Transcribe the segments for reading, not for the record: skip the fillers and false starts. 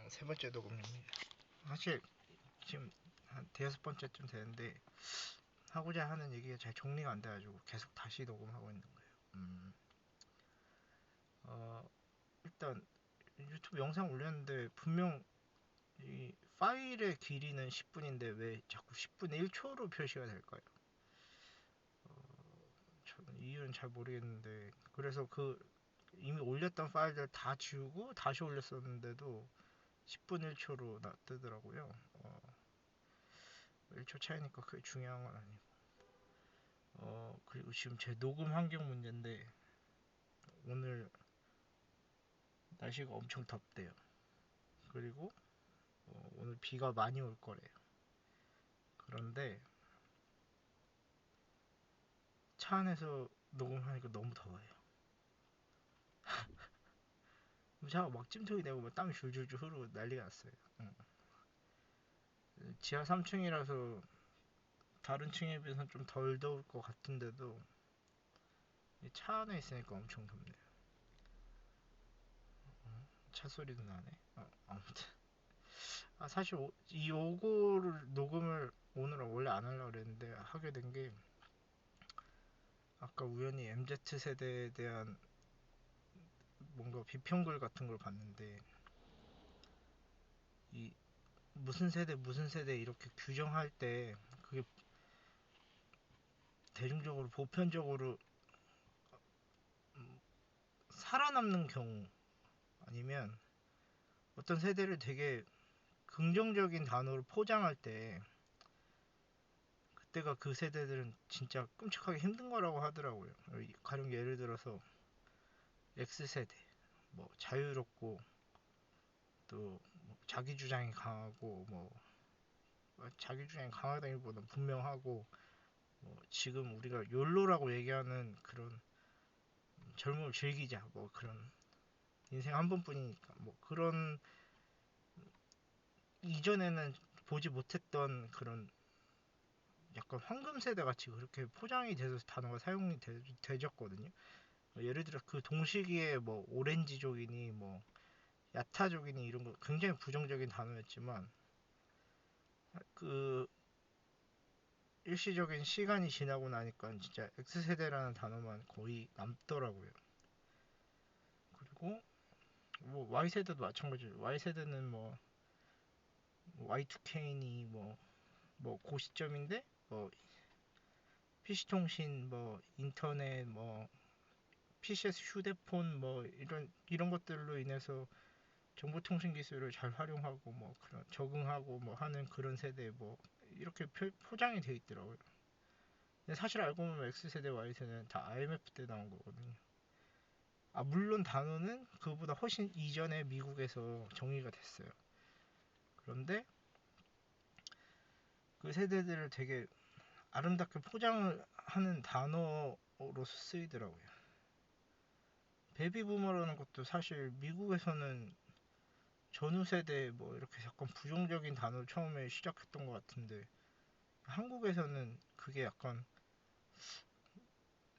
세 번째 녹음입니다. 사실 지금 한 대여섯 번째쯤 되는데 하고자 하는 얘기가 잘 정리가 안 돼가지고 계속 다시 녹음하고 있는 거예요. 일단 유튜브 영상 올렸는데 분명 이 파일의 길이는 10분인데 왜 자꾸 10분의 1초로 표시가 될까요? 저는 이유는 잘 모르겠는데, 그래서 이미 올렸던 파일들 다 지우고 다시 올렸었는데도 10분 1초로 뜨더라고요. 1초 차이니까 그게 중요한 건 아니고. 그리고 지금 제 녹음 환경 문제인데, 오늘 날씨가 엄청 덥대요. 그리고 오늘 비가 많이 올 거래요. 그런데 차 안에서 녹음하니까 너무 더워요. 차가 막 찜통이 되고 막 땀이 줄줄줄 흐르고 난리가 났어요. 지하 3층이라서 다른 층에 비해서 좀 덜 더울 것 같은데도 차 안에 있으니까 엄청 덥네요. 차 소리도 나네. 아무튼 사실 이 요거를 녹음을 오늘 원래 안 하려고 그랬는데 하게 된 게, 아까 우연히 MZ세대에 대한 뭔가 비평글 같은 걸 봤는데, 이 무슨 세대 이렇게 규정할 때 그게 대중적으로 보편적으로 살아남는 경우, 아니면 어떤 세대를 되게 긍정적인 단어로 포장할 때 그때가 그 세대들은 진짜 끔찍하게 힘든 거라고 하더라고요. 가령 예를 들어서 X세대, 뭐 자유롭고 또뭐 자기 주장이 강하고, 뭐 자기 주장이 강하다기보다 분명하고, 뭐 지금 우리가 욜로라고 얘기하는 그런 젊음을 즐기자, 뭐 그런 인생 한 번뿐이니까, 뭐 그런 이전에는 보지 못했던 그런 약간 황금 세대 같이 그렇게 포장이 돼서 단어가 사용이 되졌거든요. 예를 들어 그 동시기에 뭐 오렌지족이니 뭐 야타족이니 이런 거 굉장히 부정적인 단어였지만, 그 일시적인 시간이 지나고 나니까 진짜 X세대라는 단어만 거의 남더라고요. 그리고 뭐 Y세대도 마찬가지예요. Y세대는 뭐 Y2K니 뭐 고시점인데, 뭐 PC통신, 뭐 인터넷, 뭐 PCS 휴대폰, 뭐 이런 것들로 인해서 정보통신 기술을 잘 활용하고 뭐 그런 적응하고 뭐 하는 그런 세대, 뭐 이렇게 포장이 돼 있더라고요. 근데 사실 알고 보면 X세대, Y세대는 다 IMF 때 나온 거거든요. 물론 단어는 그보다 훨씬 이전에 미국에서 정의가 됐어요. 그런데 그 세대들을 되게 아름답게 포장을 하는 단어로서 쓰이더라고요. 베이비부머라는 것도 사실 미국에서는 전후 세대 뭐 이렇게 약간 부정적인 단어를 처음에 시작했던 것 같은데, 한국에서는 그게 약간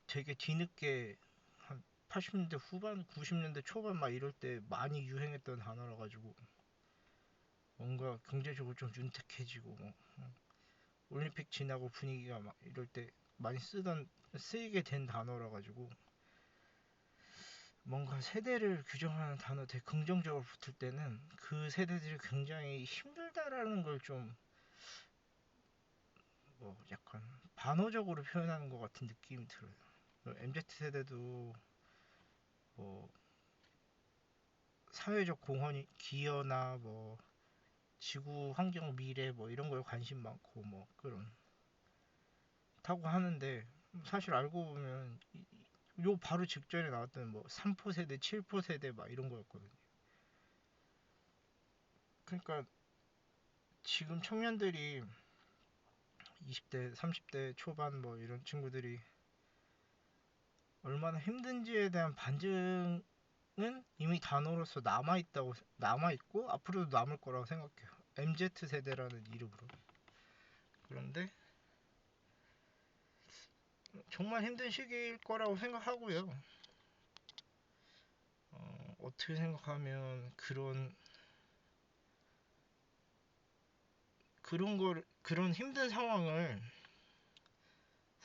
되게 뒤늦게 한 80년대 후반, 90년대 초반 막 이럴 때 많이 유행했던 단어라 가지고 뭔가 경제적으로 좀 윤택해지고, 뭐 올림픽 지나고 분위기가 막 이럴 때 많이 쓰이게 된 단어라 가지고, 뭔가 세대를 규정하는 단어 되게 긍정적으로 붙을 때는 그 세대들이 굉장히 힘들다라는 걸 좀 뭐 약간 반어적으로 표현하는 것 같은 느낌이 들어요. MZ세대도 뭐 사회적 공헌이 기여나 뭐 지구 환경 미래 뭐 이런 거에 관심 많고 뭐 그런 다고 하는데, 사실 알고 보면 요 바로 직전에 나왔던 뭐 3포 세대, 7포 세대 막 이런 거였거든요. 그러니까 지금 청년들이 20대, 30대 초반 뭐 이런 친구들이 얼마나 힘든지에 대한 반증은 이미 단어로서 남아있고 앞으로도 남을 거라고 생각해요. MZ세대라는 이름으로. 그런데 정말 힘든 시기일 거라고 생각하고요. 어떻게 생각하면 그런 그런 힘든 상황을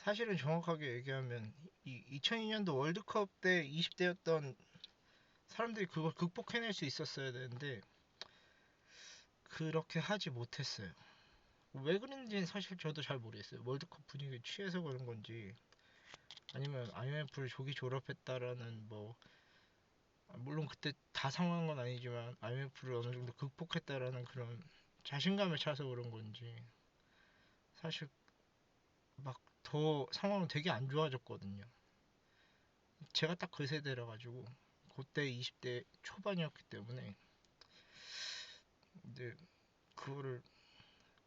사실은 정확하게 얘기하면 이 2002년도 월드컵 때 20대였던 사람들이 그걸 극복해낼 수 있었어야 되는데 그렇게 하지 못했어요. 왜 그런지는 사실 저도 잘 모르겠어요. 월드컵 분위기에 취해서 그런 건지 아니면 IMF를 조기 졸업했다라는 뭐 물론 그때 다 상한 건 아니지만 IMF를 어느 정도 극복했다라는 그런 자신감에 차서 그런 건지 사실 막 더 상황은 되게 안 좋아졌거든요. 제가 딱 그 세대라 가지고 그때 20대 초반이었기 때문에 근데 그거를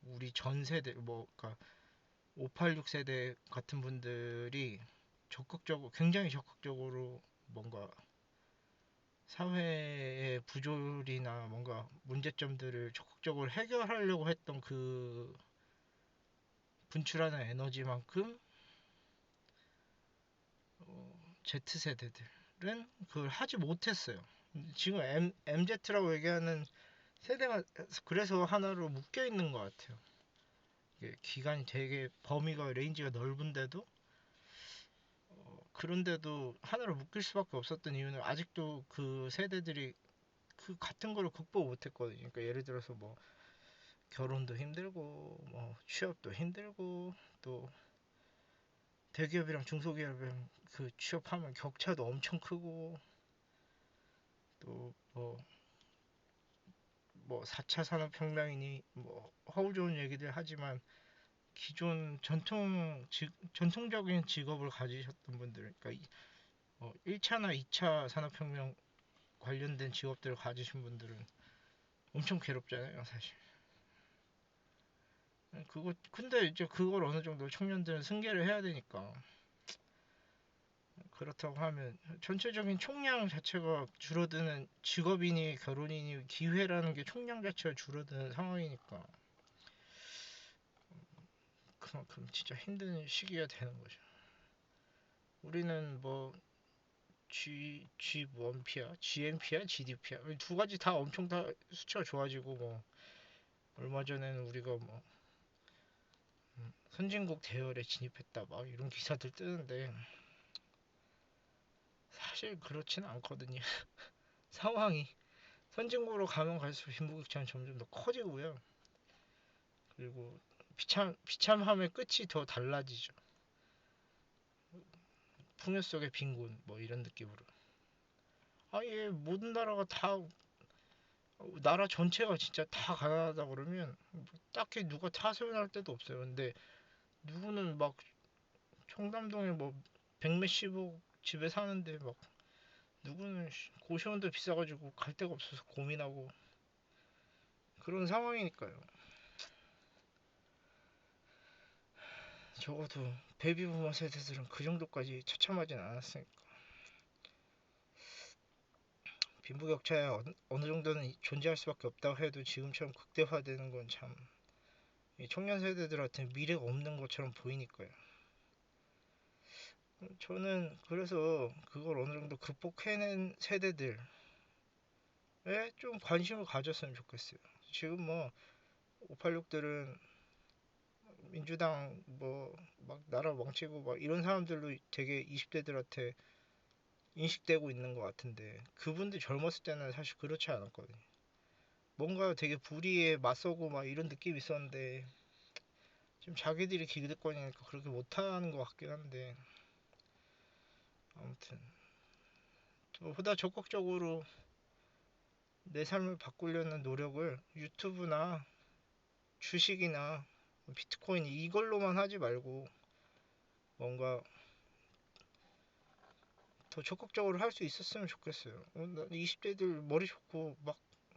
우리 전 세대 뭐 그러니까 586 세대 같은 분들이 적극적으로 굉장히 적극적으로 뭔가 사회의 부조리나 뭔가 문제점들을 적극적으로 해결하려고 했던 그 분출하는 에너지만큼 Z세대들은 그걸 하지 못했어요. 지금 MZ라고 얘기하는 세대가 그래서 하나로 묶여 있는 것 같아요. 기간이 되게 범위가 레인지가 넓은데도 그런데도 하나로 묶일 수밖에 없었던 이유는 아직도 그 세대들이 그 같은 거를 극복 못했거든요. 그러니까 예를 들어서 뭐 결혼도 힘들고 뭐 취업도 힘들고 또 대기업이랑 중소기업이랑 그 취업하면 격차도 엄청 크고 또 뭐 4차 산업혁명이니 뭐 허울 좋은 얘기들 하지만 기존 전통적인 직업을 가지셨던 분들 그러니까 1차나 2차 산업혁명 관련된 직업들을 가지신 분들은 엄청 괴롭잖아요, 사실. 근데 이제 그걸 어느 정도 청년들은 승계를 해야 되니까. 그렇다고 하면 전체적인 총량 자체가 줄어드는 직업이니 결혼이니 기회라는 게 총량 자체가 줄어드는 상황이니까 그만큼 진짜 힘든 시기가 되는 거죠. 우리는 뭐 G1P야, GNP야, GDP야 두 가지 다 엄청 다 수치가 좋아지고 뭐 얼마 전에는 우리가 뭐 선진국 대열에 진입했다 막 이런 기사들 뜨는데 사실 그렇지는 않거든요. 상황이 선진국으로 가면 갈수록 빈부격차는 점점 더 커지고요. 그리고 비참함의 끝이 더 달라지죠. 풍요 속의 빈곤 뭐 이런 느낌으로. 아예 모든 나라가 다 나라 전체가 진짜 다 가난하다 그러면 딱히 누가 타설할 데도 없어요. 근데 누구는 막 청담동에 뭐 백몇십억 집에 사는데 막 누구는 고시원도 비싸가지고 갈 데가 없어서 고민하고 그런 상황이니까요. 적어도 베이비부머 세대들은 그 정도까지 처참하진 않았으니까 빈부격차에 어느 정도는 존재할 수밖에 없다고 해도 지금처럼 극대화되는 건 참 청년 세대들한테 미래가 없는 것처럼 보이니까요. 저는 그래서 그걸 어느 정도 극복해낸 세대들에 좀 관심을 가졌으면 좋겠어요. 지금 뭐 586들은 민주당 뭐 막 나라 망치고 막 이런 사람들로 되게 20대들한테 인식되고 있는 것 같은데 그분들 젊었을 때는 사실 그렇지 않았거든요. 뭔가 되게 불의에 맞서고 막 이런 느낌이 있었는데 지금 자기들이 기득권이니까 그렇게 못하는 것 같긴 한데 아무튼 보다 적극적으로 내 삶을 바꾸려는 노력을 유튜브나 주식이나 비트코인 이걸로만 하지 말고 뭔가 더 적극적으로 할 수 있었으면 좋겠어요. 20대들 머리 좋고 막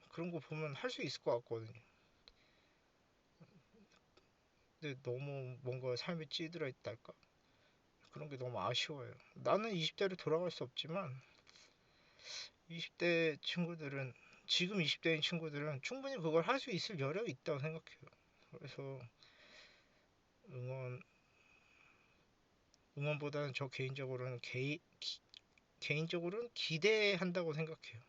그런 거 보면 할 수 있을 것 같거든요. 근데 너무 뭔가 삶에 찌들어 있달까? 그런 게 너무 아쉬워요. 나는 20대로 돌아갈 수 없지만 20대 친구들은 지금 20대인 친구들은 충분히 그걸 할 수 있을 여력이 있다고 생각해요. 그래서 응원 응원보다는 저 개인적으로는 개인적으로는 기대한다고 생각해요.